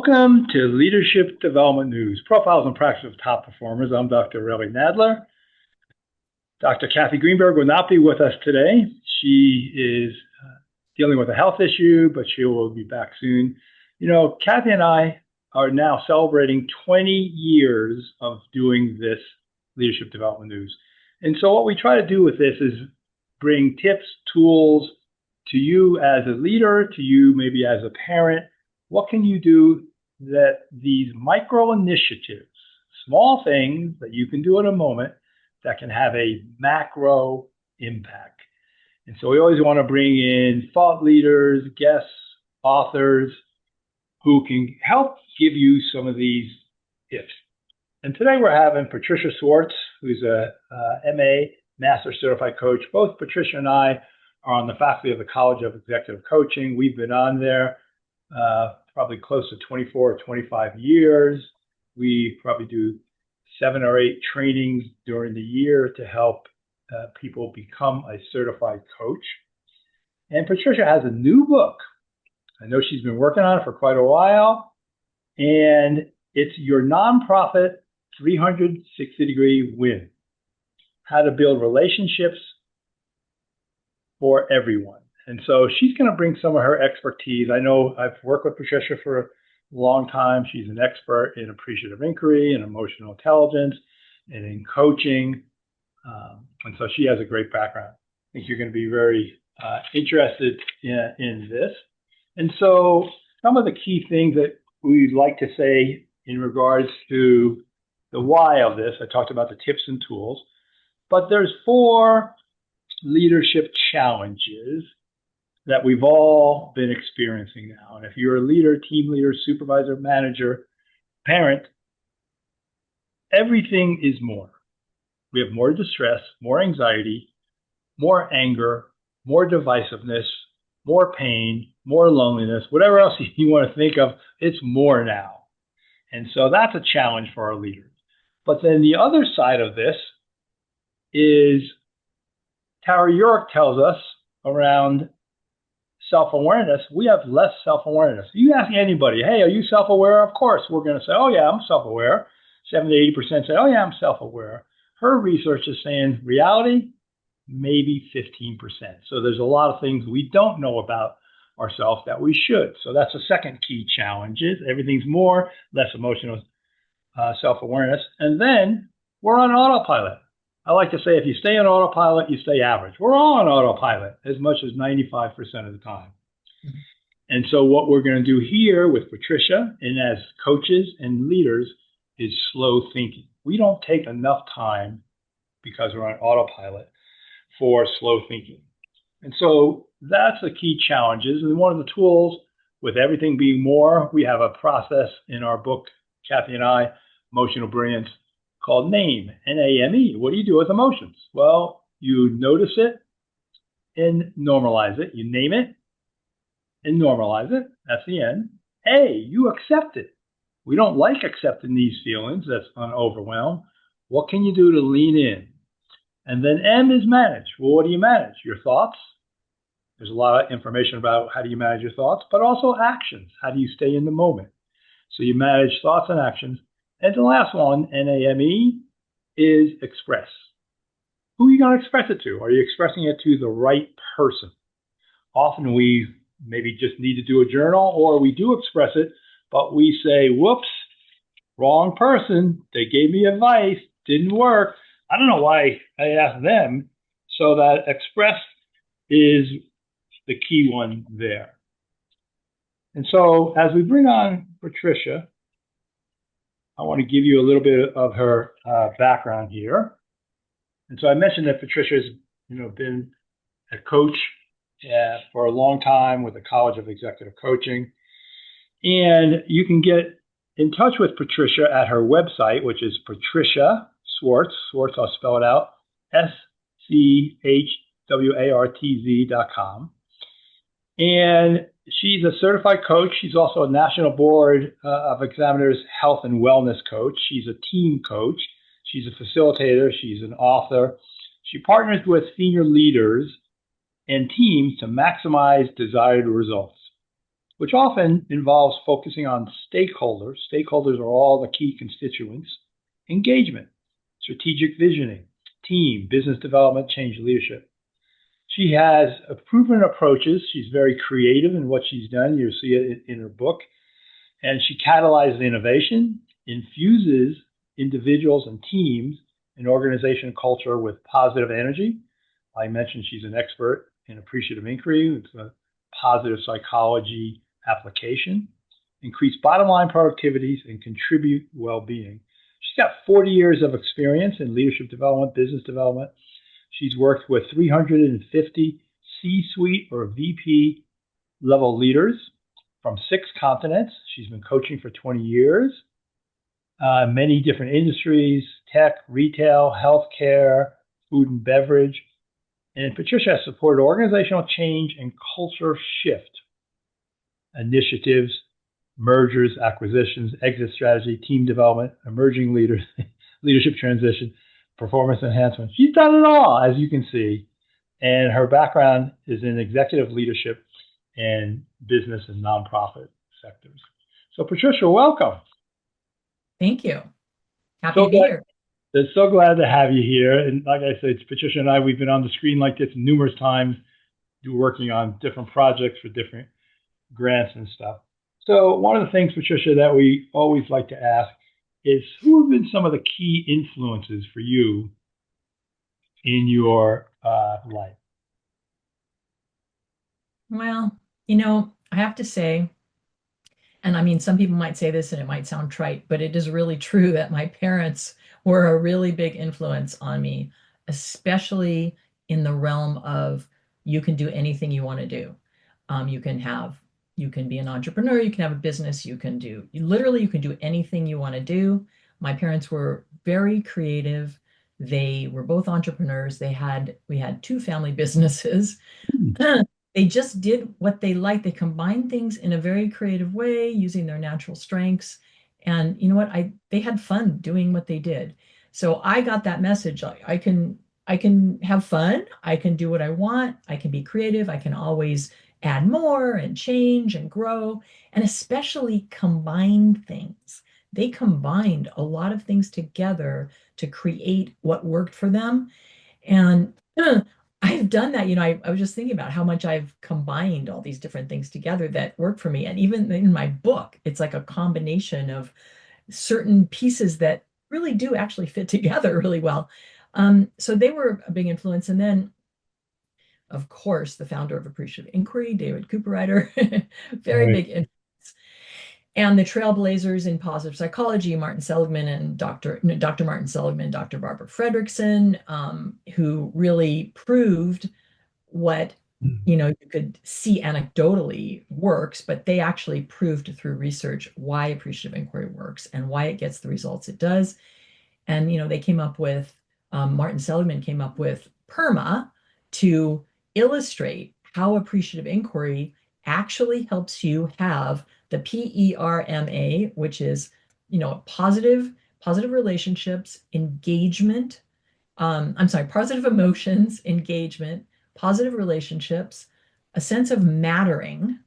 Welcome to Leadership Development News, Profiles and Practice of Top Performers. I'm Dr. Relly Nadler. Dr. Kathy Greenberg will not be with us today. She is dealing with a health issue, but she will be back soon. You know, Kathy and I are now celebrating 20 years of doing this Leadership Development News. And so what we try to do with this is bring tips, tools to you as a leader, to you maybe as a parent. What can you do that these micro initiatives, small things that you can do in a moment that can have a macro impact? And so we always want to bring in thought leaders, guests, authors who can help give you some of these tips. And today we're having Patricia Schwartz, who's a MA Master Certified Coach. Both Patricia and I are on the faculty of the College of Executive Coaching. We've been on there probably close to 24 or 25 years. We probably do 7 or 8 trainings during the year to help people become a certified coach. And Patricia has a new book. I know she's been working on it for quite a while. And it's Your Nonprofit 360-Degree Win: How to Build Relationships for Everyone. And so she's going to bring some of her expertise. I know I've worked with Patricia for a long time. She's an expert in appreciative inquiry and emotional intelligence and in coaching. And so she has a great background. I think you're going to be very interested in this. And so some of the key things that we'd like to say in regards to the why of this, I talked about the tips and tools, but there's 4 leadership challenges that we've all been experiencing now. And if you're a leader, team leader, supervisor, manager, parent, everything is more. We have more distress, more anxiety, more anger, more divisiveness, more pain, more loneliness, whatever else you want to think of, it's more now. And so that's a challenge for our leaders. But then the other side of this is Tara York tells us around self-awareness, we have less self-awareness. You ask anybody, hey, are you self-aware? Of course, we're going to say, oh yeah, I'm self-aware. 70 to 80% say, oh yeah, I'm self-aware. Her research is saying reality, maybe 15%. So there's a lot of things we don't know about ourselves that we should. So that's the second key challenge is everything's more, less emotional self-awareness. And then we're on autopilot. I like to say if you stay on autopilot, you stay average. We're all on autopilot as much as 95% of the time. Mm-hmm. And so what we're going to do here with Patricia and as coaches and leaders is slow thinking. We don't take enough time because we're on autopilot for slow thinking. And so that's the key challenges. And one of the tools with everything being more, we have a process in our book, Kathy and I, Emotional Brilliance, called NAME, N-A-M-E. What do you do with emotions? Well, you notice it and normalize it. You name it and normalize it. That's the N. A, you accept it. We don't like accepting these feelings. That's an overwhelm. What can you do to lean in? And then M is manage. Well, what do you manage? Your thoughts. There's a lot of information about how do you manage your thoughts, but also actions. How do you stay in the moment? So you manage thoughts and actions. And the last one, N-A-M-E, is express. Who are you going to express it to? Are you expressing it to the right person? Often we maybe just need to do a journal, or we do express it, but we say, whoops, wrong person. They gave me advice, didn't work. I don't know why I asked them. So that express is the key one there. And so as we bring on Patricia, I want to give you a little bit of her background here. And so I mentioned that Patricia's, been a coach for a long time with the College of Executive Coaching. And you can get in touch with Patricia at her website, which is Patricia Schwartz. Schwartz, I'll spell it out, SCHWARTZ.com. And she's a certified coach. She's also a National Board of Examiners Health and Wellness coach. She's a team coach. She's a facilitator. She's an author. She partners with senior leaders and teams to maximize desired results. which often involves focusing on stakeholders. Stakeholders are all the key constituents, engagement, strategic visioning, team, business development, change leadership. She has proven approaches. She's very creative in what she's done. You'll see it in her book. And she catalyzes innovation, infuses individuals and teams in organization culture with positive energy. I mentioned she's an expert in appreciative inquiry. It's a positive psychology application. Increase bottom line productivities and contribute well-being. She's got 40 years of experience in leadership development, business development. She's worked with 350 C-suite or VP level leaders from 6 continents. She's been coaching for 20 years, many different industries, tech, retail, healthcare, food and beverage. And Patricia has supported organizational change and culture shift initiatives, mergers, acquisitions, exit strategy, team development, emerging leaders, leadership transition, performance enhancement. She's done it all, as you can see. And her background is in executive leadership and business and nonprofit sectors. So Patricia, welcome. Thank you. Happy to be here. I'm so glad to have you here. And like I said, Patricia and I, we've been on the screen like this numerous times, working on different projects for different grants and stuff. So one of the things, Patricia, that we always like to ask is, who have been some of the key influences for you in your life? Well, I have to say, and I mean, some people might say this and it might sound trite, but it is really true that my parents were a really big influence on me, especially in the realm of you can do anything you want to do. You can be an entrepreneur, you can have a business, you can do anything you want to do. My parents were very creative. They were both entrepreneurs. We had 2 family businesses. They just did what they liked. They combined things in a very creative way using their natural strengths. And you know what? They had fun doing what they did. So I got that message. I can have fun. I can do what I want. I can be creative. I can always add more and change and grow, and especially combine things. They combined a lot of things together to create what worked for them. And I've done that. I was just thinking about how much I've combined all these different things together that work for me. And even in my book, it's like a combination of certain pieces that really do actually fit together really well. So they were a big influence. And then, of course, the founder of Appreciative Inquiry, David Cooperrider, very big influence. And the trailblazers in positive psychology, Martin Seligman and Dr. Martin Seligman, Dr. Barbara Fredrickson, who really proved what you could see anecdotally works, but they actually proved through research why appreciative inquiry works and why it gets the results it does. And they came up with Martin Seligman came up with PERMA to illustrate how appreciative inquiry actually helps you have the PERMA, which is, positive relationships, engagement, positive emotions, engagement, positive relationships, a sense of mattering.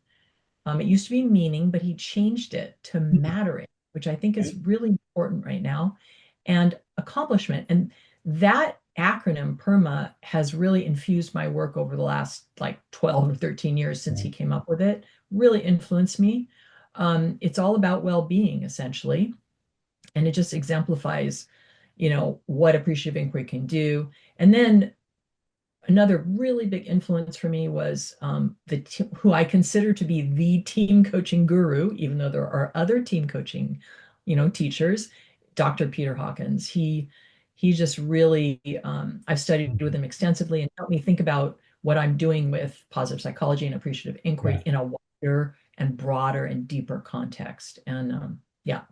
It used to be meaning, but he changed it to mattering, which I think is really important right now, and accomplishment. And that acronym PERMA has really infused my work over the last 12 or 13 years since he came up with it, really influenced me. It's all about well-being, essentially. And it just exemplifies, what appreciative inquiry can do. And then another really big influence for me was who I consider to be the team coaching guru, even though there are other team coaching, teachers, Dr. Peter Hawkins. He just really, I've studied with him extensively and helped me think about what I'm doing with positive psychology and appreciative inquiry in a wider and broader and deeper context. And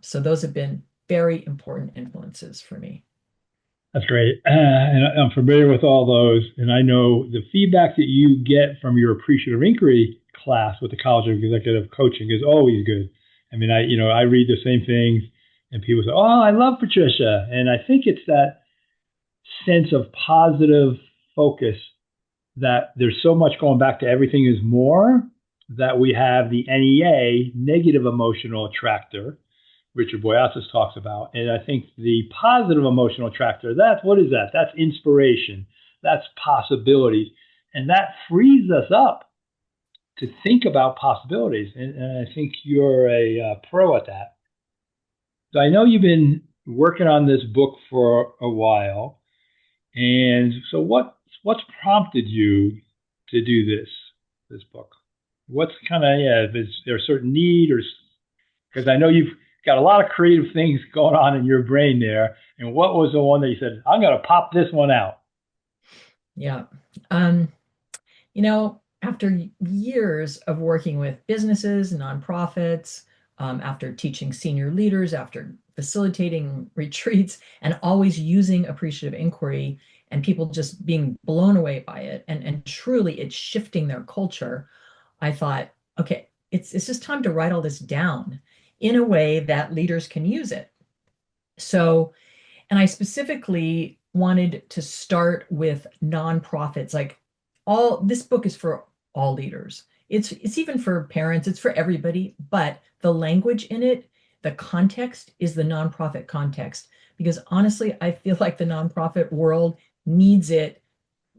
so those have been very important influences for me. That's great. And I'm familiar with all those. And I know the feedback that you get from your appreciative inquiry class with the College of Executive Coaching is always good. I mean, I read the same things and people say, oh, I love Patricia. And I think it's that sense of positive focus that there's so much going back to everything is more, that we have the NEA, negative emotional attractor, Richard Boyatzis talks about. And I think the positive emotional attractor, that's what is that? That's inspiration. That's possibility. And that frees us up to think about possibilities. And I think you're a pro at that. So I know you've been working on this book for a while. And so what's prompted you to do this book? What's kind of, is there a certain need, or because I know you've got a lot of creative things going on in your brain there. And what was the one that you said, I'm going to pop this one out? Yeah. After years of working with businesses, nonprofits, after teaching senior leaders, after facilitating retreats, and always using appreciative inquiry and people just being blown away by it, and truly it's shifting their culture, I thought, okay, it's just time to write all this down in a way that leaders can use it. So, and I specifically wanted to start with nonprofits. Like, this book is for all leaders. It's even for parents, it's for everybody, but the language in it, the context is the nonprofit context. Because honestly, I feel like the nonprofit world needs it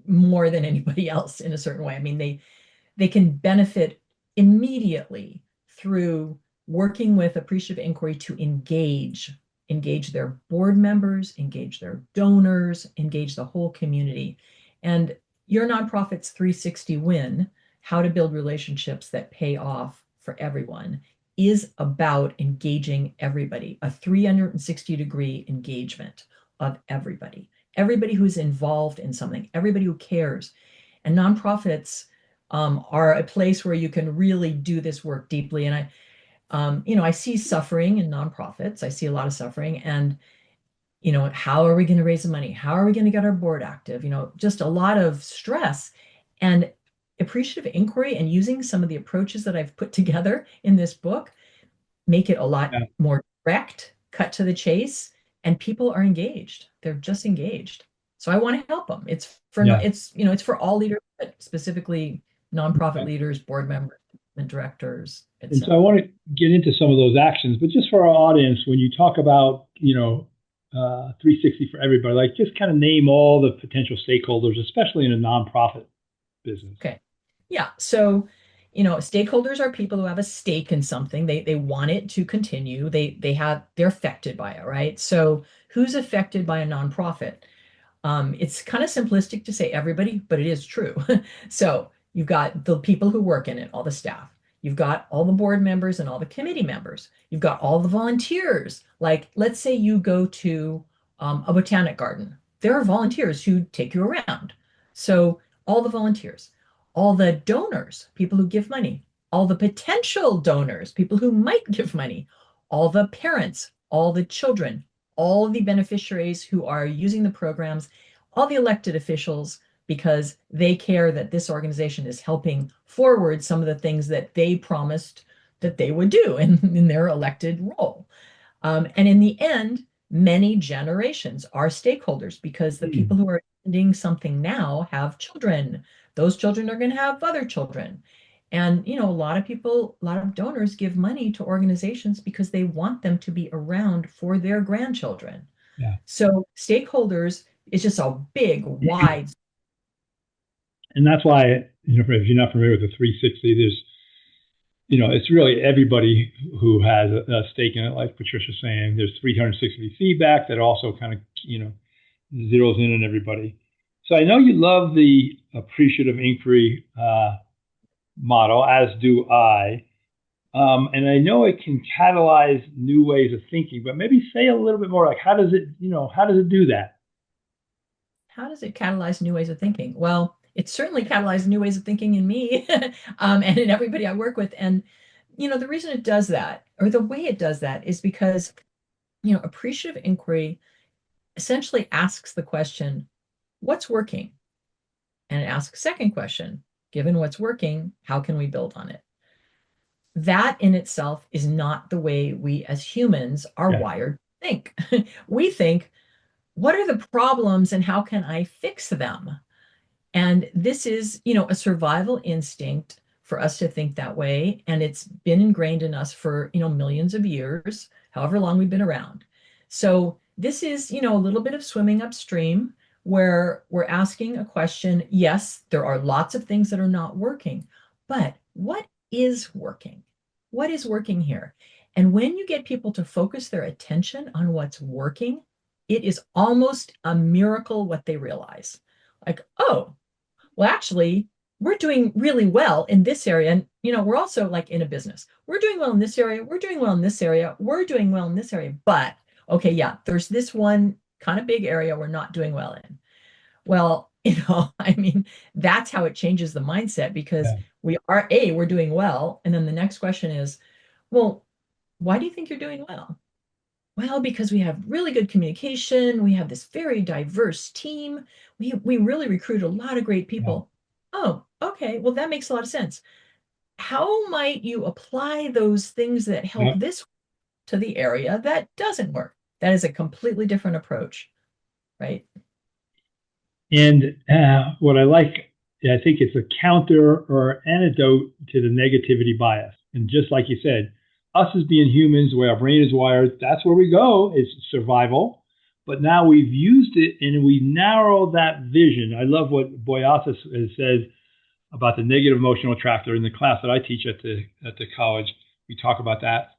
more than anybody else in a certain way. I mean, they can benefit immediately through working with appreciative inquiry to engage their board members, engage their donors, engage the whole community. And your nonprofit's 360 win, how to build relationships that pay off for everyone, is about engaging everybody, a 360-degree engagement of everybody who's involved in something, everybody who cares. And nonprofits are a place where you can really do this work deeply. And I see suffering in nonprofits. I see a lot of suffering. And, how are we going to raise the money? How are we going to get our board active? Just a lot of stress. And appreciative inquiry and using some of the approaches that I've put together in this book make it a lot more direct, cut to the chase, and people are engaged. They're just engaged. So I want to help them. It's for all leaders, but specifically nonprofit leaders, board members, and directors, and so I want to get into some of those actions, but just for our audience, when you talk about, 360 for everybody, like just kind of name all the potential stakeholders, especially in a nonprofit business. Okay. Yeah. So, stakeholders are people who have a stake in something. They want it to continue. They're affected by it, right? So who's affected by a nonprofit? It's kind of simplistic to say everybody, but it is true. So you've got the people who work in it, all the staff. You've got all the board members and all the committee members. You've got all the volunteers. Like, let's say you go to a botanic garden. There are volunteers who take you around. So all the volunteers, all the donors, people who give money, all the potential donors, people who might give money, all the parents, all the children, all the beneficiaries who are using the programs, all the elected officials, because they care that this organization is helping forward some of the things that they promised that they would do in their elected role. And in the end, many generations are stakeholders because the people who are doing something now have children. Those children are going to have other children. And, a lot of donors give money to organizations because they want them to be around for their grandchildren. Yeah. So stakeholders is just a big, wide. And that's why, if you're not familiar with the 360, there's, it's really everybody who has a stake in it. Like Patricia's saying, there's 360 feedback that also kind of, zeroes in on everybody. So I know you love the appreciative inquiry model, as do I. And I know it can catalyze new ways of thinking, but maybe say a little bit more, like, how does it do that? How does it catalyze new ways of thinking? Well, it certainly catalyzed new ways of thinking in me and in everybody I work with. And, the reason it does that, or the way it does that, is because, appreciative inquiry essentially asks the question, what's working? And it asks a second question, given what's working, how can we build on it? That in itself is not the way we as humans are wired to think. We think, what are the problems and how can I fix them? And this is, a survival instinct for us to think that way. And it's been ingrained in us for, millions of years, however long we've been around. So this is, a little bit of swimming upstream where we're asking a question. Yes, there are lots of things that are not working, but what is working? What is working here? And when you get people to focus their attention on what's working, it is almost a miracle what they realize. Like, oh, well, actually, we're doing really well in this area. And, we're also like in a business. We're doing well in this area. We're doing well in this area. We're doing well in this area. But, okay, yeah, there's this one kind of big area we're not doing well in. Well, I mean, that's how it changes the mindset because Yeah. we're doing well. And then the next question is, well, why do you think you're doing well? Well, because we have really good communication. We have this very diverse team. We really recruit a lot of great Yeah. people. Oh, okay. Well, that makes a lot of sense. How might you apply those things that help Yeah. this to the area that doesn't work? That is a completely different approach, right? And what I like, I think it's a counter or antidote to the negativity bias. And just like you said, us as being humans, the way our brain is wired, that's where we go, is survival. But now we've used it and we narrow that vision. I love what Boyasa says about the negative emotional attractor in the class that I teach at the college. We talk about that.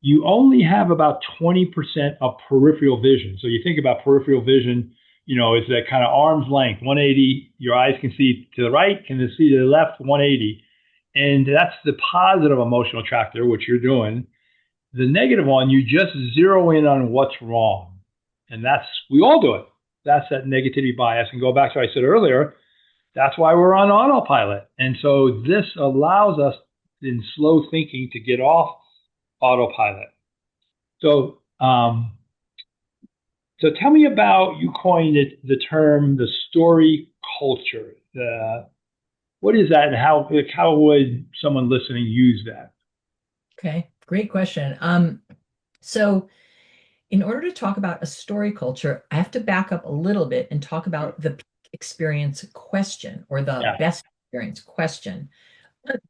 You only have about 20% of peripheral vision. So you think about peripheral vision, it's that kind of arm's length, 180. Your eyes can see to the right, can see to the left, 180. And that's the positive emotional attractor, which you're doing. The negative one, you just zero in on what's wrong. And we all do it. That's that negativity bias. And go back to what I said earlier, that's why we're on autopilot. And so this allows us in slow thinking to get off autopilot. So, so tell me about, you coined it, the term, the story culture. What is that and how would someone listening use that? Okay, great question. So in order to talk about a story culture, I have to back up a little bit and talk about the peak experience question or the Yeah. best experience question.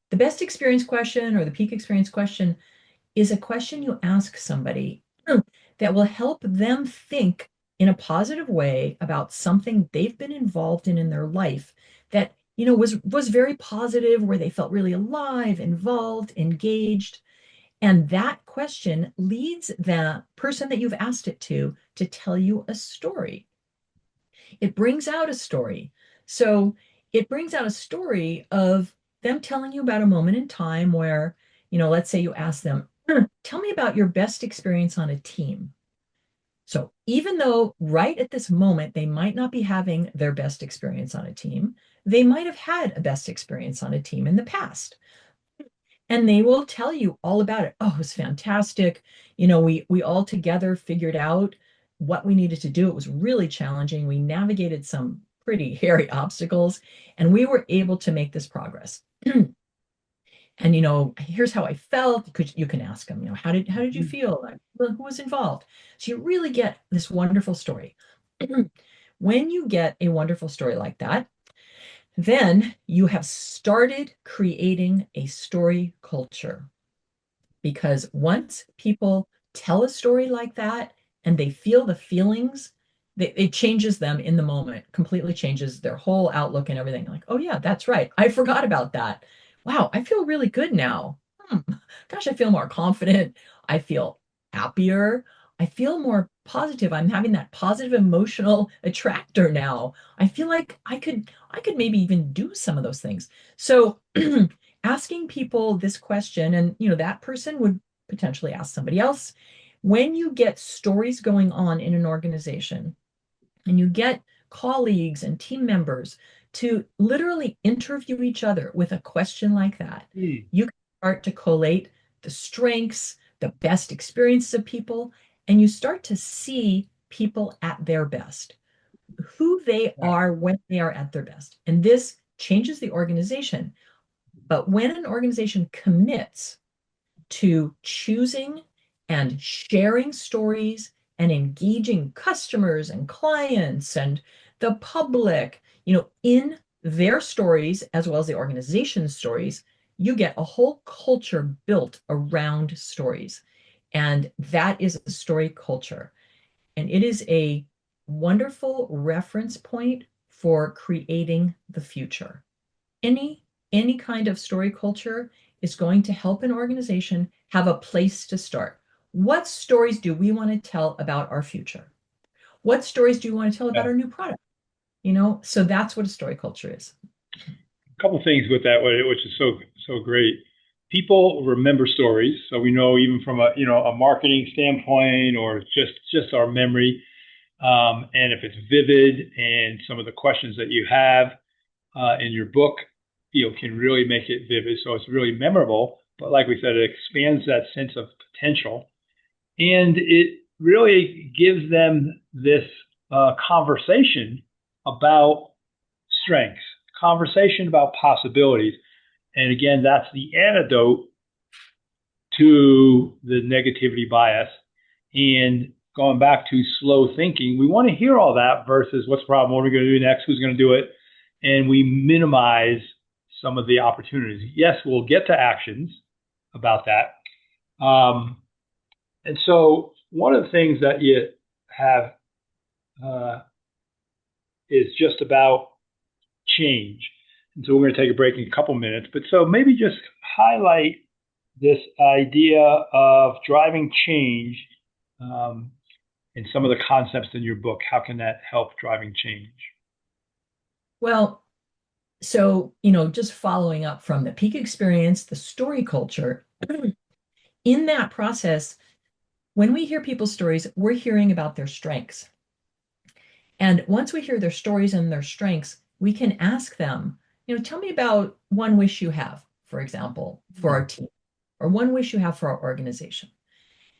The best experience question or the peak experience question is a question you ask somebody that will help them think in a positive way about something they've been involved in their life that was very positive, where they felt really alive, involved, engaged. And that question leads the person that you've asked it to tell you a story. It brings out a story. So it brings out a story of them telling you about a moment in time where, let's say you ask them, tell me about your best experience on a team. So even though right at this moment they might not be having their best experience on a team, they might have had a best experience on a team in the past. And they will tell you all about it. Oh, it was fantastic. We all together figured out what we needed to do. It was really challenging. We navigated some pretty hairy obstacles, and we were able to make this progress. And here's how I felt. You can ask them, how did you feel? Who was involved? So you really get this wonderful story. When you get a wonderful story like that, then you have started creating a story culture. Because once people tell a story like that and they feel the feelings, it changes them in the moment, completely changes their whole outlook and everything. Like, oh yeah, that's right. I forgot about that. Wow, I feel really good now. Gosh, I feel more confident. I feel happier. I feel more positive. I'm having that positive emotional attractor now. I feel like I could maybe even do some of those things. So asking people this question, and that person would potentially ask somebody else. When you get stories going on in an organization and you get colleagues and team members to literally interview each other with a question like that, Hmm. you can start to collate the strengths, the best experiences of people, and you start to see people at their best, who they Yeah. are when they are at their best. And this changes the organization. But when an organization commits to choosing and sharing stories and engaging customers and clients and the public, in their stories as well as the organization's stories, you get a whole culture built around stories. And that is a story culture. And it is a wonderful reference point for creating the future. Any kind of story culture is going to help an organization have a place to start. What stories do we want to tell about our future? What stories do you want to tell about Yeah. our new product? So that's what a story culture is. A couple things with that, which is so great. People remember stories, so we know even from a marketing standpoint or just our memory, and if it's vivid and some of the questions that you have in your book, can really make it vivid. So it's really memorable. But like we said, it expands that sense of potential, and it really gives them this conversation about strengths, conversation about possibilities. And again, that's the antidote to the negativity bias. And going back to slow thinking, we want to hear all that versus what's the problem, what are we going to do next, who's going to do it, and we minimize some of the opportunities. Yes, we'll get to actions about that. And so one of the things that you have is just about change. And so we're going to take a break in a couple minutes. But so maybe just highlight this idea of driving change and some of the concepts in your book. How can that help driving change? Well, so, just following up from the peak experience, the story culture, in that process, when we hear people's stories, we're hearing about their strengths. And once we hear their stories and their strengths, we can ask them, tell me about one wish you have, for example, for our team, or one wish you have for our organization.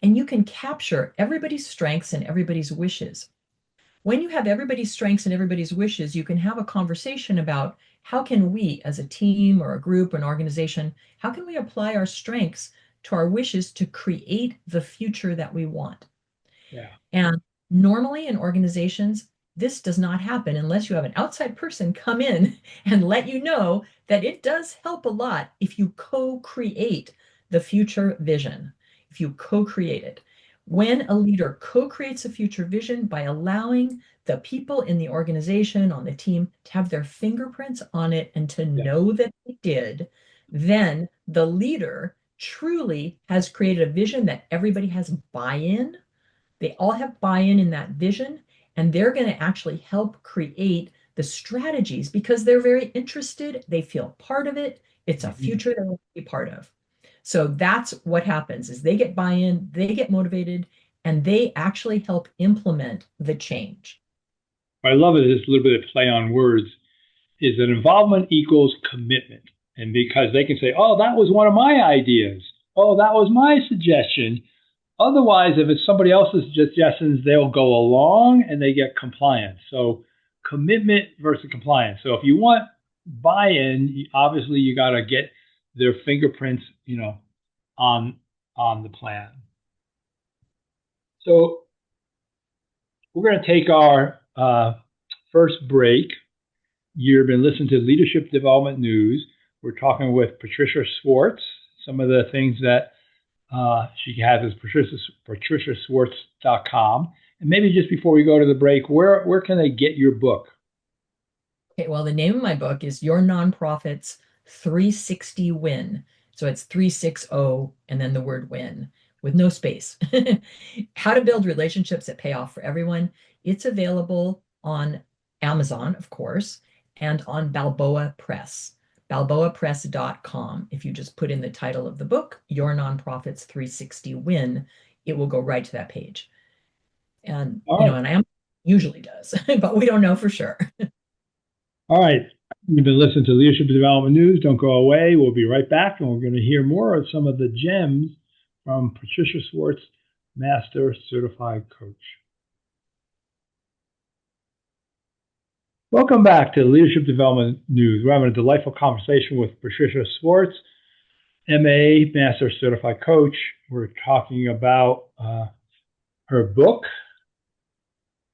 And you can capture everybody's strengths and everybody's wishes. When you have everybody's strengths and everybody's wishes, you can have a conversation about how can we, as a team or a group or an organization, how can we apply our strengths to our wishes to create the future that we want? Yeah. And normally in organizations, this does not happen unless you have an outside person come in and let you know that it does help a lot if you co-create the future vision, if you co-create it. When a leader co-creates a future vision by allowing the people in the organization, on the team, to have their fingerprints on it and to know that they did, then the leader truly has created a vision that everybody has buy-in. They all have buy-in in that vision, and they're going to actually help create the strategies because they're very interested. They feel part of it. It's a future they want to be part of. So that's what happens is they get buy-in, they get motivated, and they actually help implement the change. I love it. This little bit of play on words is that involvement equals commitment. And because they can say, oh, that was one of my ideas. Oh, that was my suggestion. Otherwise, if it's somebody else's suggestions, they'll go along and they get compliance. So commitment versus compliance. So if you want buy-in, obviously you got to get their fingerprints, on the plan. So we're going to take our first break. You've been listening to Leadership Development News. We're talking with Patricia Schwartz. Some of the things that she has is patriciaschwartz.com. And maybe just before we go to the break, where can they get your book? Okay, well, the name of my book is Your Nonprofit's 360 Win. So it's 360 and then the word win with no space. How to build relationships that pay off for everyone. It's available on Amazon, of course, and on Balboa Press, balboapress.com. If you just put in the title of the book, Your Nonprofit's 360 Win, it will go right to that page. And, and Amazon usually does, but we don't know for sure. All right. You've been listening to Leadership Development News. Don't go away. We'll be right back, and we're going to hear more of some of the gems from Patricia Schwartz, Master Certified Coach. Welcome back to Leadership Development News. We're having a delightful conversation with Patricia Schwartz, MA, Master Certified Coach. We're talking about her book,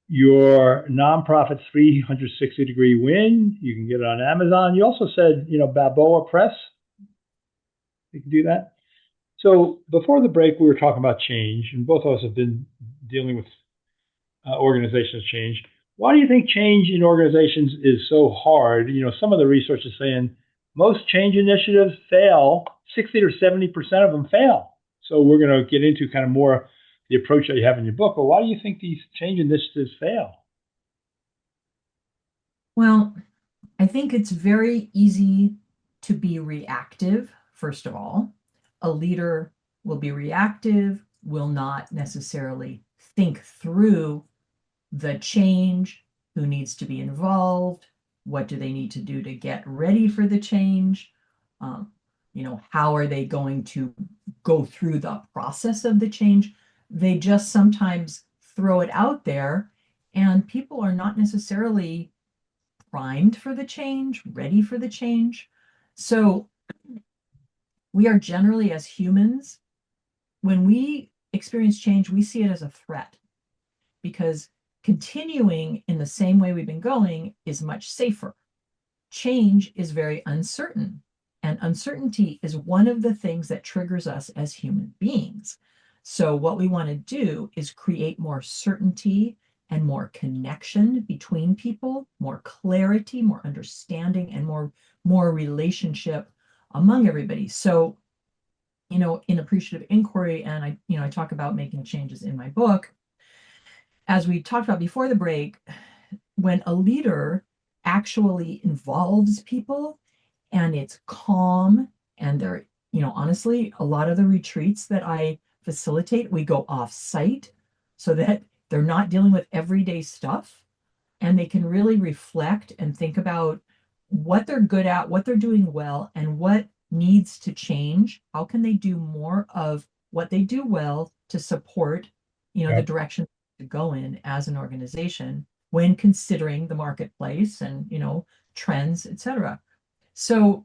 Your Nonprofit's 360-Degree Win. You can get it on Amazon. You also said, Balboa Press. We can do that. So before the break, we were talking about change, and both of us have been dealing with organizations change. Why do you think change in organizations is so hard? Some of the research is saying most change initiatives fail. 60 or 70% of them fail. So we're going to get into kind of more the approach that you have in your book. But why do you think these change initiatives fail? Well, I think it's very easy to be reactive, first of all. A leader will be reactive, will not necessarily think through the change, who needs to be involved, what do they need to do to get ready for the change, how are they going to go through the process of the change. They just sometimes throw it out there, and people are not necessarily primed for the change, ready for the change. So we are generally, as humans, when we experience change, we see it as a threat, because continuing in the same way we've been going is much safer. Change is very uncertain, and uncertainty is one of the things that triggers us as human beings. So what we want to do is create more certainty and more connection between people, more clarity, more understanding, and more relationship among everybody. So, in appreciative inquiry, and I talk about making changes in my book, as we talked about before the break, when a leader actually involves people and it's calm, and they're, honestly, a lot of the retreats that I facilitate, we go off site so that they're not dealing with everyday stuff, and they can really reflect and think about what they're good at, what they're doing well, and what needs to change. How can they do more of what they do well to support, the Yep. direction to go in as an organization when considering the marketplace and, trends, etc. So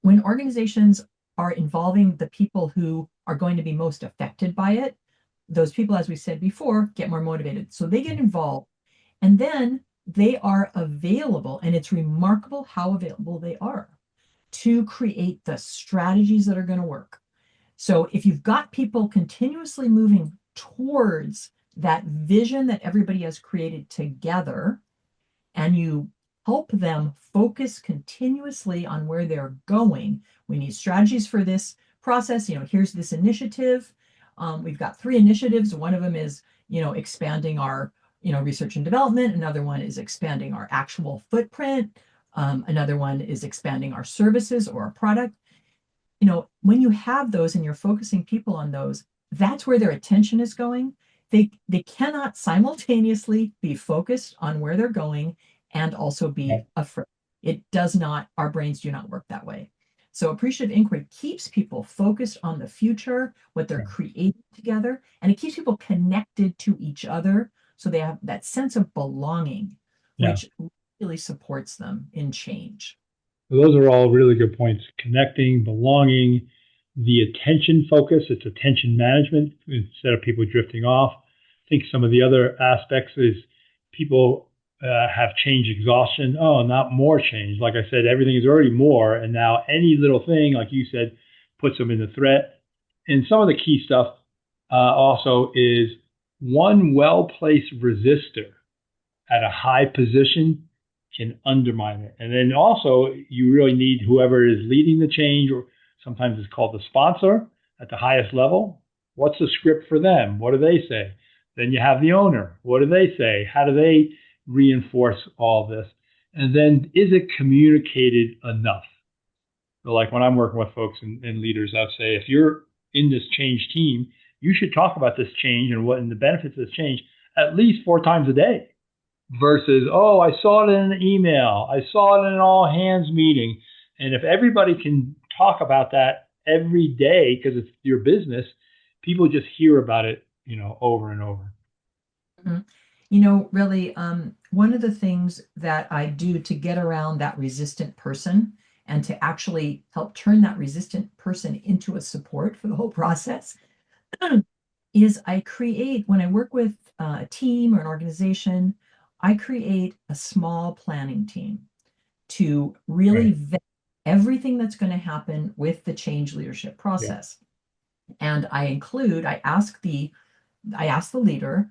when organizations are involving the people who are going to be most affected by it, those people, as we said before, get more motivated. So they get involved, and then they are available, and it's remarkable how available they are to create the strategies that are going to work. So if you've got people continuously moving towards that vision that everybody has created together, and you help them focus continuously on where they're going. We need strategies for this process. Here's this initiative. We've got 3 initiatives. One of them is, expanding our, research and development. Another one is expanding our actual footprint. Another one is expanding our services or our product. When you have those and you're focusing people on those, that's where their attention is going. They cannot simultaneously be focused on where they're going and also be Yep. afraid. It does not, our brains do not work that way. So appreciative inquiry keeps people focused on the future, what they're Yep. creating together, and it keeps people connected to each other. So they have that sense of belonging, Yeah. which really supports them in change. So those are all really good points. Connecting, belonging, the attention focus, it's attention management instead of people drifting off. I think some of the other aspects is people have change exhaustion. Oh, not more change. Like I said, everything is already more. And now any little thing, like you said, puts them into threat. And some of the key stuff also is one well placed resistor at a high position can undermine it. And then also, you really need whoever is leading the change, or sometimes it's called the sponsor at the highest level. What's the script for them? What do they say? Then you have the owner. What do they say? How do they reinforce all this? And then is it communicated enough? So, like when I'm working with folks and leaders, I'd say if you're in this change team, you should talk about this change and what and the benefits of this change at least 4 times a day versus, oh, I saw it in an email. I saw it in an all hands meeting. And if everybody can talk about that every day because it's your business, people just hear about it, over and over. Mhm. Really, one of the things that I do to get around that resistant person and to actually help turn that resistant person into a support for the whole process is I create, when I work with a team or an organization, I create a small planning team to really Right. vet. everything that's going to happen with the change leadership Yeah. process. And I ask the leader,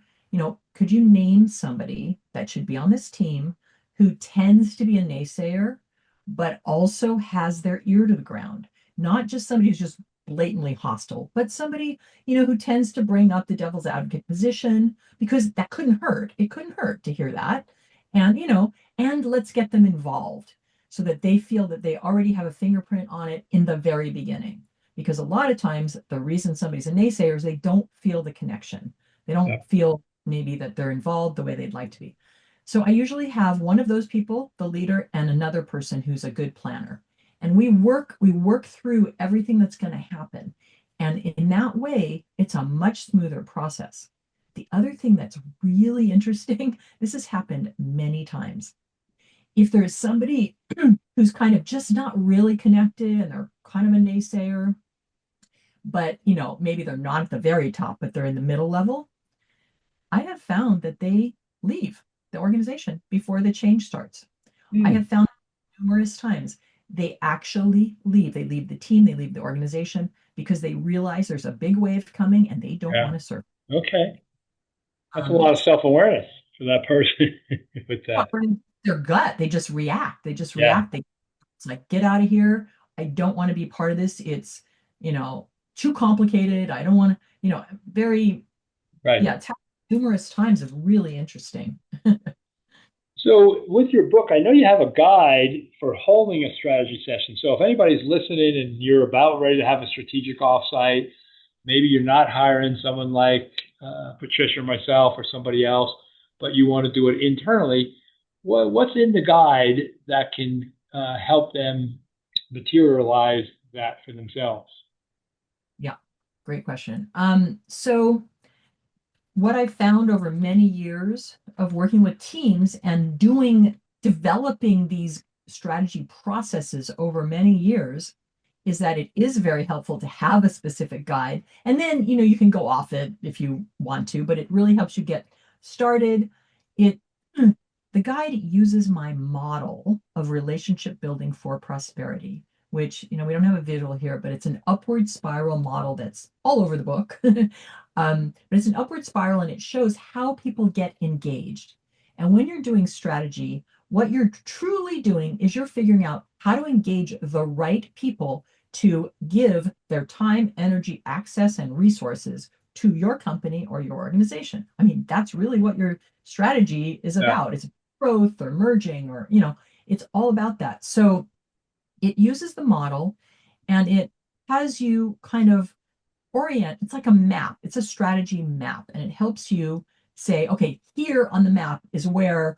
could you name somebody that should be on this team who tends to be a naysayer, but also has their ear to the ground? Not just somebody who's just blatantly hostile, but somebody, who tends to bring up the devil's advocate position, because that couldn't hurt. It couldn't hurt to hear that. And let's get them involved so that they feel that they already have a fingerprint on it in the very beginning. Because a lot of times the reason somebody's a naysayer is they don't feel the connection. They don't Yeah. feel maybe that they're involved the way they'd like to be. So I usually have one of those people, the leader, and another person who's a good planner. And we work through everything that's going to happen. And in that way, it's a much smoother process. The other thing that's really interesting, this has happened many times. If there's somebody who's kind of just not really connected and they're kind of a naysayer, but maybe they're not at the very top, but they're in the middle level, I have found that they leave the organization before the change starts. I Hmm. have found numerous times they actually leave. They leave the team, they leave the organization because they realize there's a big wave coming and they don't Yeah. want to serve. Okay. That's a Um, lot of self-awareness for that person with that. their gut, they just react. They just Yeah. react. It's like, get out of here. I don't want to be part of this. It's, too complicated. I don't want to, very, Right. yeah, it's happened numerous times of really interesting. So with your book, I know you have a guide for holding a strategy session. So if anybody's listening and you're about ready to have a strategic offsite, maybe you're not hiring someone like Patricia or myself or somebody else, but you want to do it internally, what's in the guide that can help them materialize that for themselves? Yeah, great question. So what I've found over many years of working with teams and developing these strategy processes over many years is that it is very helpful to have a specific guide. And then, you can go off it if you want to, but it really helps you get started. It the guide uses my model of relationship building for prosperity, which, we don't have a visual here, but it's an upward spiral model that's all over the book. But it's an upward spiral and it shows how people get engaged. And when you're doing strategy, what you're truly doing is you're figuring out how to engage the right people to give their time, energy, access, and resources to your company or your organization. I mean, that's really what your strategy is Yeah. about. It's growth or merging or, it's all about that. So it uses the model and it has you kind of it's like a map. It's a strategy map, and it helps you say, okay, here on the map is where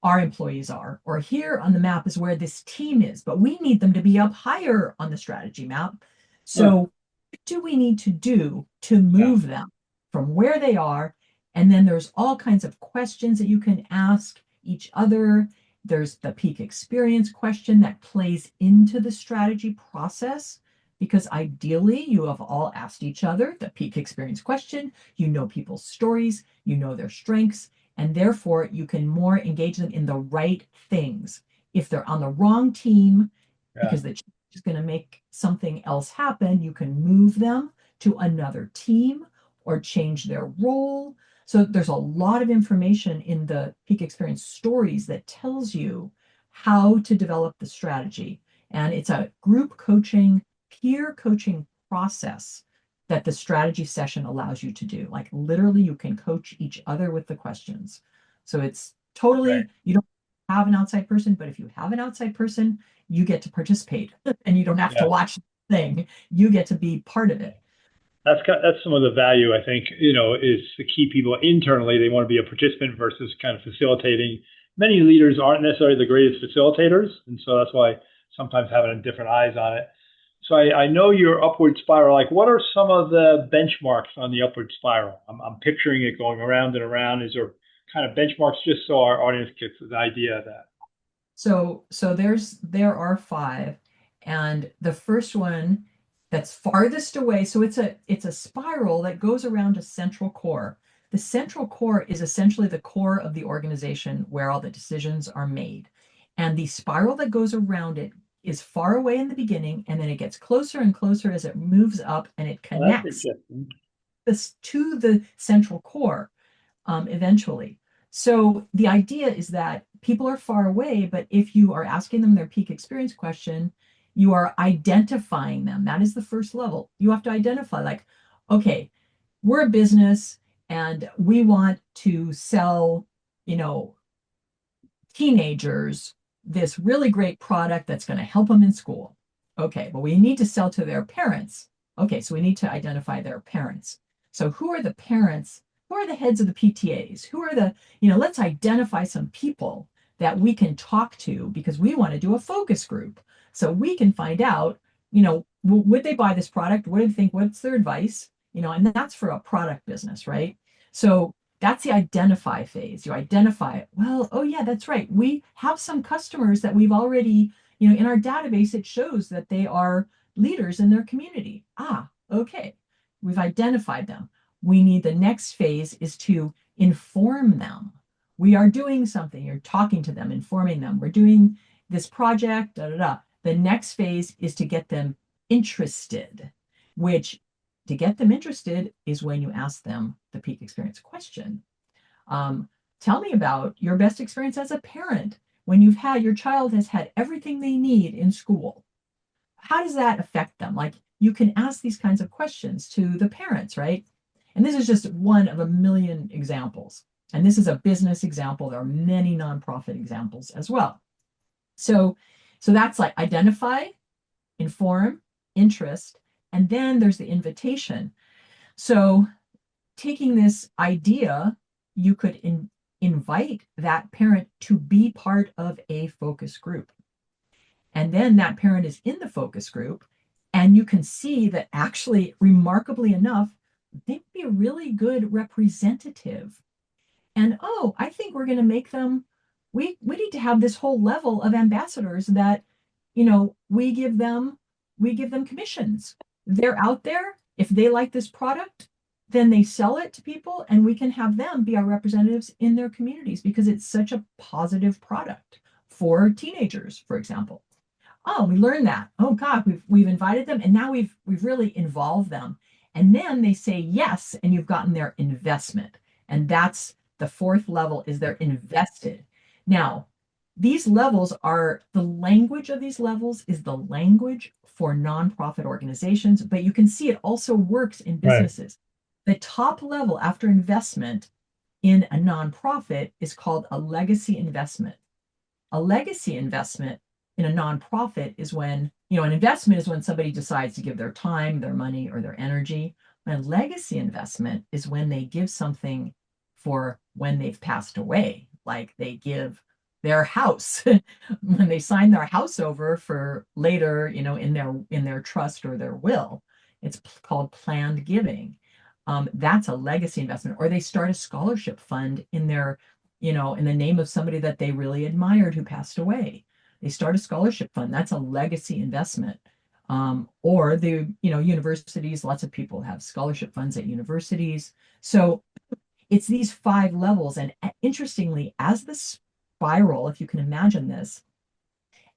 our employees are, or here on the map is where this team is, but we need them to be up higher on the strategy map. Huh. So, what do we need to do to Yeah. move them from where they are? And then there's all kinds of questions that you can ask each other. There's the peak experience question that plays into the strategy process because ideally you have all asked each other the peak experience question. You know people's stories, you know their strengths, and therefore you can more engage them in the right things. If they're on the wrong team, Yeah. because the change is going to make something else happen, you can move them to another team or change their role. So there's a lot of information in the peak experience stories that tells you how to develop the strategy. And it's a group coaching, peer coaching process that the strategy session allows you to do. Like literally, you can coach each other with the questions. So it's Right. totally, you don't have an outside person, but if you have an outside person, you get to participate and you don't have to Yeah. watch the thing. You get to be part of it. That's some of the value I think is to keep people internally. They want to be a participant versus kind of facilitating. Many leaders aren't necessarily the greatest facilitators, and so that's why sometimes having different eyes on it. So I know your upward spiral. Like, what are some of the benchmarks on the upward spiral? I'm picturing it going around and around. Is there kind of benchmarks just so our audience gets the idea of that? So there are five, and the first one that's farthest away. So it's a spiral that goes around a central core. The central core is essentially the core of the organization where all the decisions are made, and the spiral that goes around it is far away in the beginning, and then it gets closer and closer as it moves up, and it Well, that's connects interesting. this to the central core eventually. So the idea is that people are far away, but if you are asking them their peak experience question, you are identifying them. That is the first level. You have to identify, like, okay, we're a business and we want to sell, you know, teenagers this really great product that's going to help them in school. Okay, but we need to sell to their parents. Okay, so we need to identify their parents. So who are the parents? Who are the heads of the PTAs? Who are the, let's identify some people that we can talk to because we want to do a focus group. So we can find out, would they buy this product? What do they think? What's their advice? And that's for a product business, right? So that's the identify phase. You identify it. Well, oh yeah, that's right. We have some customers that we've already, in our database, it shows that they are leaders in their community. Ah, okay. We've identified them. We need the next phase is to inform them. We are doing something. You're talking to them, informing them. We're doing this project, da da da. The next phase is to get them interested, which to get them interested is when you ask them the peak experience question. Tell me about your best experience as a parent when your child has had everything they need in school. How does that affect them? Like, you can ask these kinds of questions to the parents, right? And this is just one of a million examples. And this is a business example. There are many nonprofit examples as well. So that's like identify, inform, interest, and then there's the invitation. So taking this idea, you could invite that parent to be part of a focus group. And then that parent is in the focus group, and you can see that actually, remarkably enough, they would be a really good representative. And I think we're going to make them, we need to have this whole level of ambassadors that, we give them commissions. They're out there. If they like this product, then they sell it to people, and we can have them be our representatives in their communities because it's such a positive product for teenagers, for example. Oh, we learned that. Oh God, we've invited them, and now we've really involved them. And then they say yes, and you've gotten their investment. And that's the fourth level, is they're invested. Now, these levels are, the language of these levels is the language for nonprofit organizations, but you can see it also works in businesses. Right. The top level after investment in a nonprofit is called a legacy investment. A legacy investment in a nonprofit is when, an investment is when somebody decides to give their time, their money, or their energy. A legacy investment is when they give something for when they've passed away, like they give their house when they sign their house over for later, in their trust or their will. It's called planned giving. That's a legacy investment. Or they start a scholarship fund in their, in the name of somebody that they really admired who passed away. They start a scholarship fund. That's a legacy investment. Or the, universities, lots of people have scholarship funds at universities. So it's these 5 levels. And interestingly, as the spiral, if you can imagine this,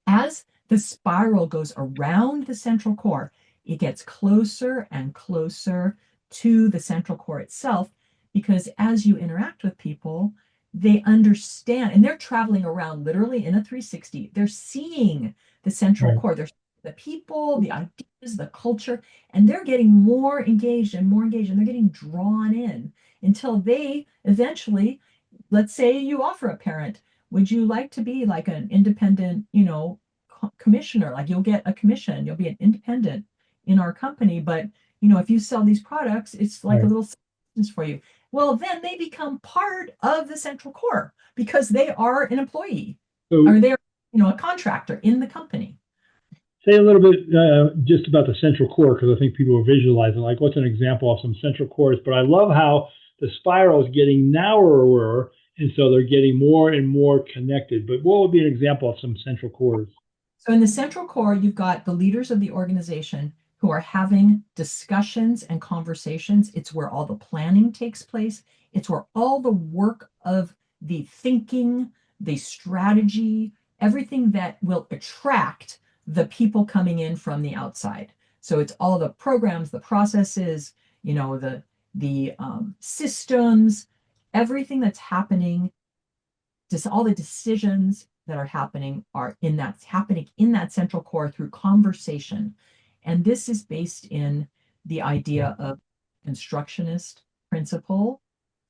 as the spiral goes around the central core, it gets closer and closer to the central core itself, because as you interact with people, they understand, and they're traveling around literally in a 360. They're seeing the central core. They're the people, the ideas, the culture, and they're getting more engaged and more engaged, and they're getting drawn in until they eventually, let's say you offer a parent, would you like to be like an independent, commissioner? Like, you'll get a commission, you'll be an independent in our company, but if you sell these products, it's like a little business for you. Well, then they become part of the central core because they are an employee, or they're, a contractor in the company. Say a little bit just about the central core, because I think people are visualizing, like, what's an example of some central cores. But I love how the spiral is getting narrower, and so they're getting more and more connected. But what would be an example of some central cores? So in the central core, you've got the leaders of the organization who are having discussions and conversations. It's where all the planning takes place. It's where all the work of the thinking, the strategy, everything that will attract the people coming in from the outside. So it's all the programs, the processes, the systems, everything that's happening, just all the decisions that are happening happening in that central core through conversation. And this is based in the idea of constructionist principle,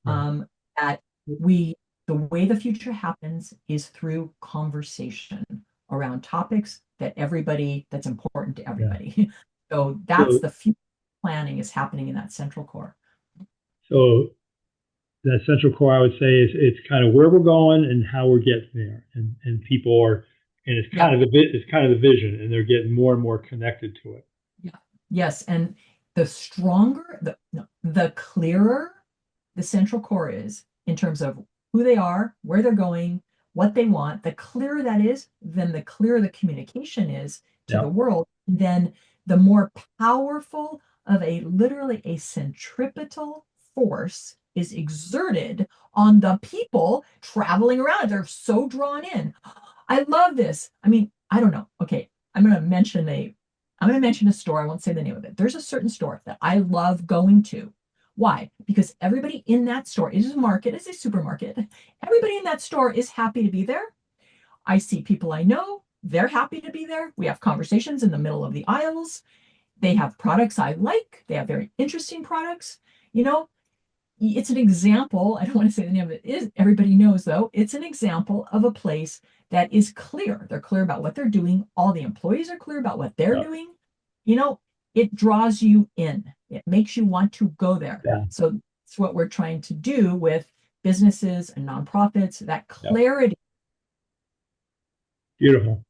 um, that the way the future happens is through conversation around topics that's important to everybody. Yeah. So that's the future planning is happening in that central core. So that central core, I would say, is it's kind of where we're going and how we're getting there, and people are, and it's kind of the vision, and they're getting more and more connected to it. Yeah. Yes, and the stronger, the clearer the central core is in terms of who they are, where they're going, what they want, the clearer that is, then the clearer the communication is to the world, then the more powerful of literally a centripetal force is exerted on the people traveling around. They're so drawn in. I love this. I mean, I don't know. Okay, I'm going to mention a store. I won't say the name of it. There's a certain store that I love going to. Why? Because everybody in that store, it is a market, it's a supermarket. Everybody in that store is happy to be there. I see people I know, they're happy to be there. We have conversations in the middle of the aisles. They have products I like. They have very interesting products. It's an example. I don't want to say the name of it. Everybody knows, though. It's an example of a place that is clear. They're clear about what they're doing. All the employees are clear about what they're doing. It draws you in. It makes you want to go there. Yeah. So it's what we're trying to do with businesses and nonprofits, that clarity. Beautiful.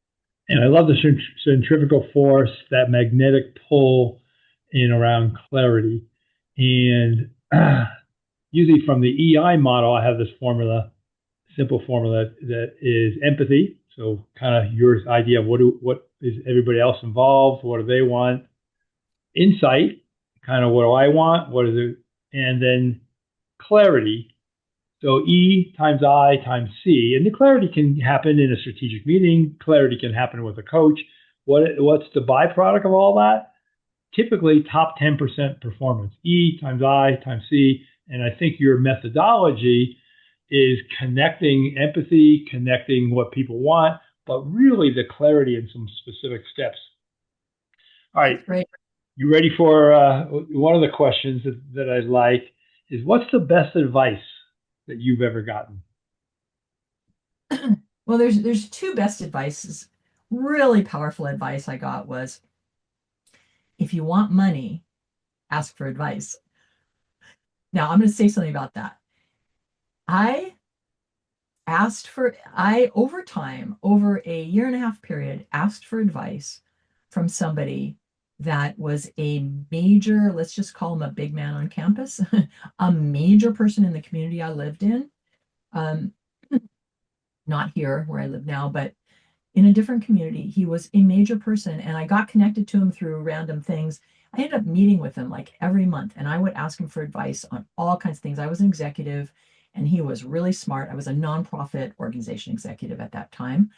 And I love the centrifugal force, that magnetic pull in around clarity. And usually from the EI model, I have this simple formula that is empathy. So kind of your idea of what is everybody else involved? What do they want? Insight, kind of what do I want? What is it? And then clarity. So E times I times C. And the clarity can happen in a strategic meeting. Clarity can happen with a coach. What's the byproduct of all that? Typically top 10% performance. E times I times C. And I think your methodology is connecting empathy, connecting what people want, but really the clarity in some specific steps. All right. Great. You ready for one of the questions that I like is, what's the best advice that you've ever gotten? Well, there's two best advices. Really powerful advice I got was, if you want money, ask for advice. Now, I'm going to say something about that. Over time, over a 1.5 year period, asked for advice from somebody that was a major, let's just call him a big man on campus, a major person in the community I lived in. Not here where I live now, but in a different community. He was a major person, and I got connected to him through random things. I ended up meeting with him like every month, and I would ask him for advice on all kinds of things. I was an executive, and he was really smart. I was a nonprofit organization executive at that time,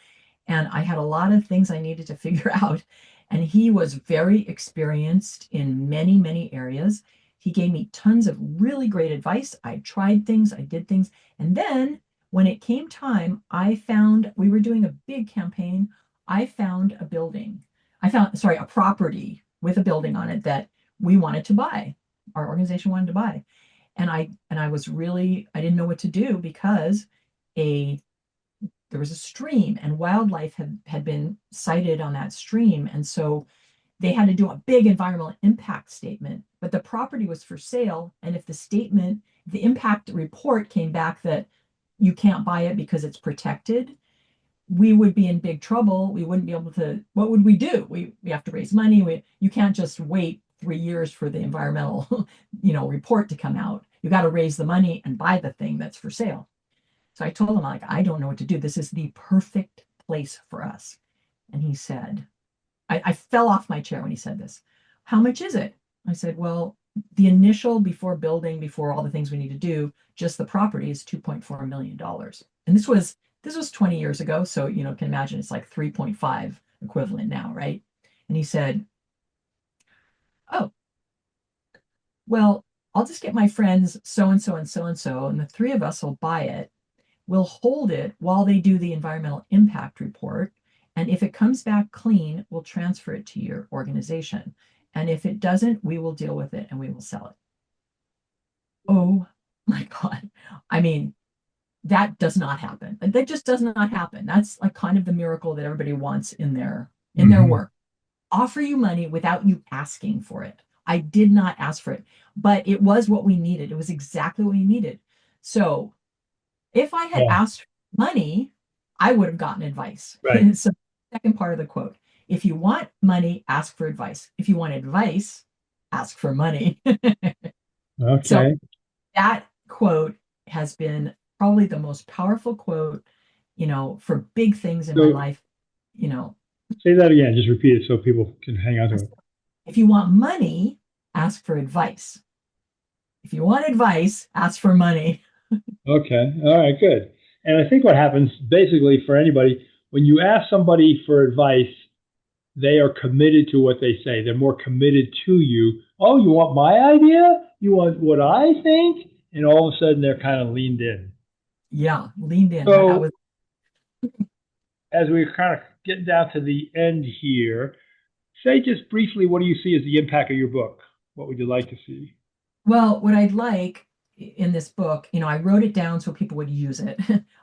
and I had a lot of things I needed to figure out. And he was very experienced in many, many areas. He gave me tons of really great advice. I tried things, I did things. And then when it came time, we were doing a big campaign. I found a property with a building on it that we wanted to buy. Our organization wanted to buy. And I didn't know what to do because there was a stream and wildlife had been sighted on that stream. And so they had to do a big environmental impact statement, but the property was for sale. And if the impact report came back that you can't buy it because it's protected, we would be in big trouble. We wouldn't be able to, what would we do? We have to raise money. You can't just wait 3 years for the environmental, report to come out. You got to raise the money and buy the thing that's for sale. So I told him, I don't know what to do. This is the perfect place for us. And he said, I fell off my chair when he said this. How much is it? I said, well, the initial before all the things we need to do, just the property is $2.4 million. And this was 20 years ago. So, you can imagine it's like 3.5 equivalent now, right? And he said, oh, well, I'll just get my friends so and so and so and so, and the three of us will buy it. We'll hold it while they do the environmental impact report. And if it comes back clean, we'll transfer it to your organization. And if it doesn't, we will deal with it and we will sell it. Oh my God. I mean, that does not happen. That just does not happen. That's like kind of the miracle that everybody wants in their work. Offer you money without you asking for it. I did not ask for it, but it was what we needed. It was exactly what we needed. So if I had Yeah. asked for money, I would have gotten advice. Right. So second part of the quote, if you want money, ask for advice. If you want advice, ask for money. So Okay. that quote has been probably the most powerful quote, for big things in my So life. You know, say that again. Just repeat it so people can hang on to it. if you want money, ask for advice. If you want advice, ask for money. Okay. All right. Good. And I think what happens basically for anybody, when you ask somebody for advice, they are committed to what they say. They're more committed to you. Oh, you want my idea? You want what I think? And all of a sudden they're kind of leaned in. Yeah, leaned in. That So was as we're kind of getting down to the end here, say just briefly, what do you see as the impact of your book? What would you like to see? well, what I'd like in this book, I wrote it down so people would use it.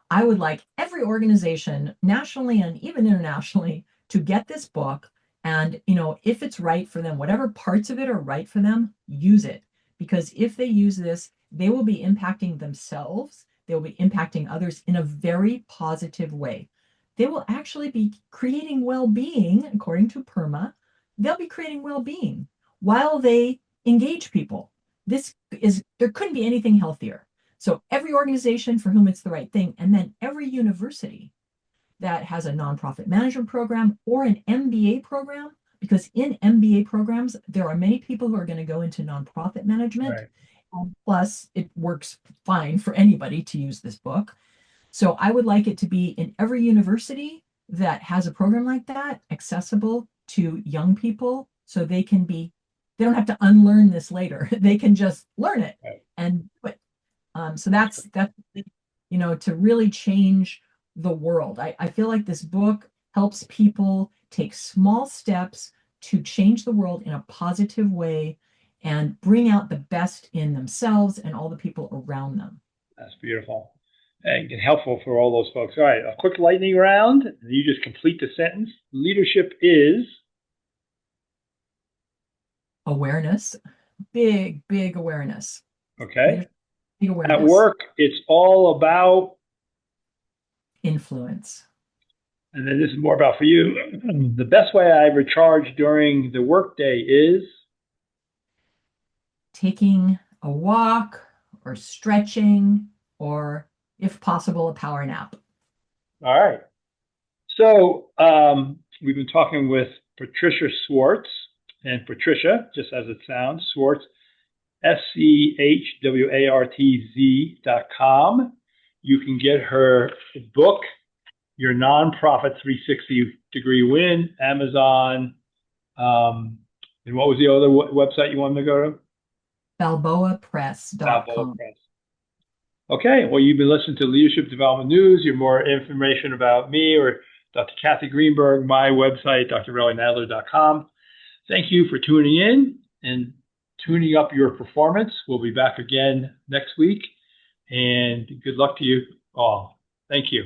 I would like every organization, nationally and even internationally, to get this book and, if it's right for them, whatever parts of it are right for them, use it. Because if they use this, they will be impacting themselves, they will be impacting others in a very positive way. They will actually be creating well-being, according to PERMA. They'll be creating well-being while they engage people. There couldn't be anything healthier. So every organization for whom it's the right thing, and then every university that has a nonprofit management program or an MBA program, because in MBA programs, there are many people who are going to go into nonprofit management. Right. Plus, it works fine for anybody to use this book. So I would like it to be in every university that has a program like that, accessible to young people so they don't have to unlearn this later. They can just learn it Right. and do it. So that's to really change the world. I feel like this book helps people take small steps to change the world in a positive way and bring out the best in themselves and all the people around them. That's beautiful and helpful for all those folks. All right, a quick lightning round. You just complete the sentence. Leadership is Awareness, big awareness. okay. Leadership, big At awareness, work, it's all about, influence, and then this is more about for you. The best way I recharge during the workday is taking a walk or stretching, or if possible, a power nap. all right. So we've been talking with Patricia Schwartz, and Patricia, just as it sounds, Schwartz, SCHWARTZ.com. You can get her book, Your Nonprofit 360-Degree Win, Amazon. And what was the other website you wanted to go to? Balboa BalboaPress.com. Press. Okay, well, you've been listening to Leadership Development News. You're more information about me or Dr. Kathy Greenberg, my website, drrelynadler.com. Thank you for tuning in and tuning up your performance. We'll be back again next week, and good luck to you all. Thank you.